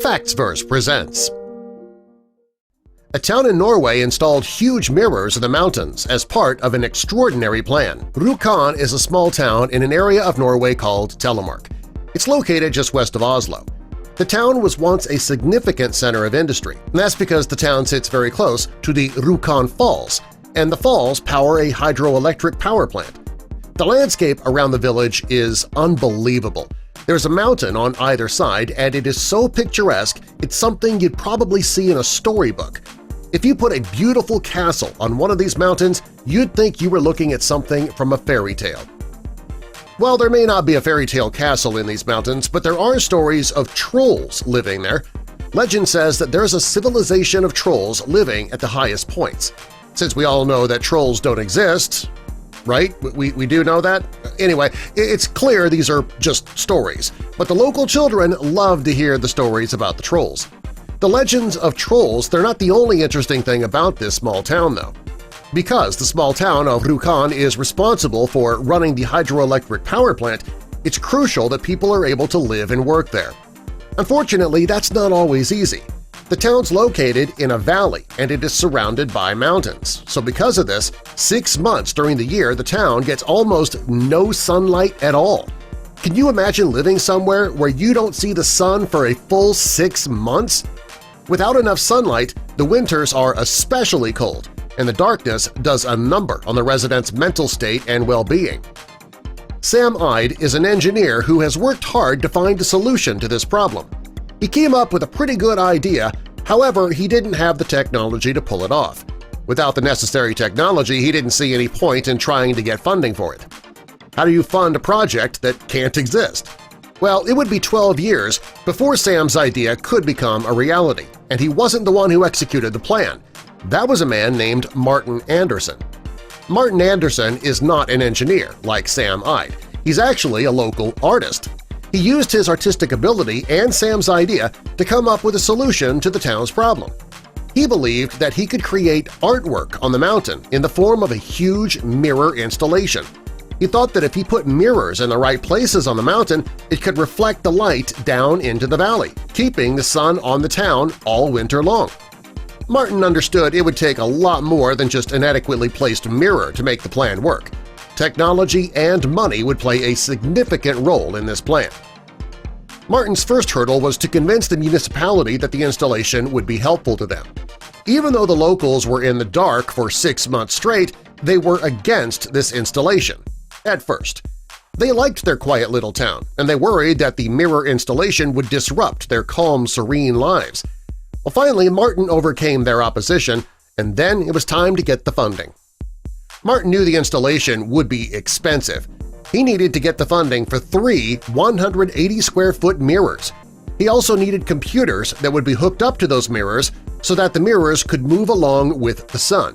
Factsverse presents. A town in Norway installed huge mirrors in the mountains as part of an extraordinary plan. Rjukan is a small town in an area of Norway called Telemark. It's located just west of Oslo. The town was once a significant center of industry, and that's because the town sits very close to the Rjukan Falls, and the falls power a hydroelectric power plant. The landscape around the village is unbelievable. There's a mountain on either side, and it is so picturesque it's something you'd probably see in a storybook. If you put a beautiful castle on one of these mountains, you'd think you were looking at something from a fairy tale. Well, there may not be a fairy tale castle in these mountains, but there are stories of trolls living there. Legend says that there's a civilization of trolls living at the highest points. Since we all know that trolls don't exist, right? We do know that? Anyway, it's clear these are just stories, but the local children love to hear the stories about the trolls. The legends of trolls, they're not the only interesting thing about this small town, though. Because the small town of Rjukan is responsible for running the hydroelectric power plant, it's crucial that people are able to live and work there. Unfortunately, that's not always easy. The town's located in a valley and it is surrounded by mountains, so because of this, 6 months during the year the town gets almost no sunlight at all. Can you imagine living somewhere where you don't see the sun for a full 6 months? Without enough sunlight, the winters are especially cold, and the darkness does a number on the residents' mental state and well-being. Sam Eide is an engineer who has worked hard to find a solution to this problem. He came up with a pretty good idea, however, he didn't have the technology to pull it off. Without the necessary technology, he didn't see any point in trying to get funding for it. How do you fund a project that can't exist? Well, it would be 12 years before Sam's idea could become a reality, and he wasn't the one who executed the plan. That was a man named Martin Anderson. Martin Anderson is not an engineer like Sam Eide. He's actually a local artist. He used his artistic ability and Sam's idea to come up with a solution to the town's problem. He believed that he could create artwork on the mountain in the form of a huge mirror installation. He thought that if he put mirrors in the right places on the mountain, it could reflect the light down into the valley, keeping the sun on the town all winter long. Martin understood it would take a lot more than just an adequately placed mirror to make the plan work. Technology and money would play a significant role in this plan. Martin's first hurdle was to convince the municipality that the installation would be helpful to them. Even though the locals were in the dark for 6 months straight, they were against this installation. At first. They liked their quiet little town, and they worried that the mirror installation would disrupt their calm, serene lives. Well, finally, Martin overcame their opposition, and then it was time to get the funding. Martin knew the installation would be expensive. He needed to get the funding for 3 180-square-foot mirrors. He also needed computers that would be hooked up to those mirrors so that the mirrors could move along with the sun.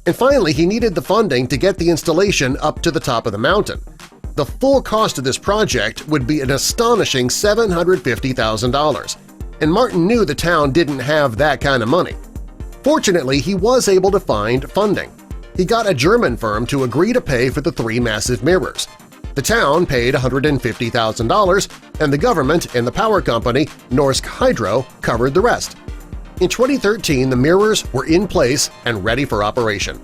And finally, he needed the funding to get the installation up to the top of the mountain. The full cost of this project would be an astonishing $750,000, and Martin knew the town didn't have that kind of money. Fortunately, he was able to find funding. He got a German firm to agree to pay for the 3 massive mirrors. The town paid $150,000, and the government and the power company, Norsk Hydro, covered the rest. In 2013, the mirrors were in place and ready for operation.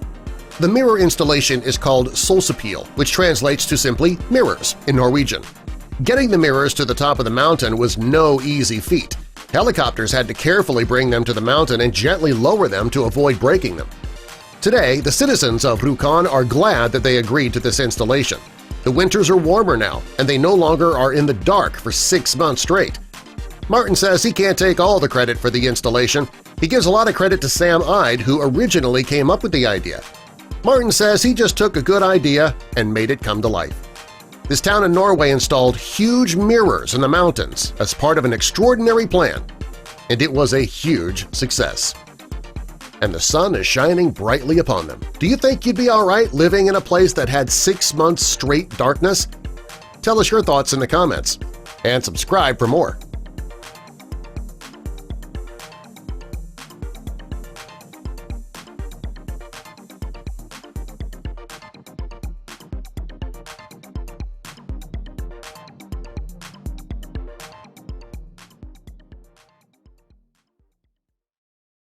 The mirror installation is called solsepil, which translates to simply mirrors in Norwegian. Getting the mirrors to the top of the mountain was no easy feat. Helicopters had to carefully bring them to the mountain and gently lower them to avoid breaking them. Today, the citizens of Rjukan are glad that they agreed to this installation. The winters are warmer now, and they no longer are in the dark for 6 months straight. Martin says he can't take all the credit for the installation. He gives a lot of credit to Sam Eide, who originally came up with the idea. Martin says he just took a good idea and made it come to life. This town in Norway installed huge mirrors in the mountains as part of an extraordinary plan, and it was a huge success. And the sun is shining brightly upon them. Do you think you'd be all right living in a place that had 6 months straight darkness? Tell us your thoughts in the comments, and subscribe for more.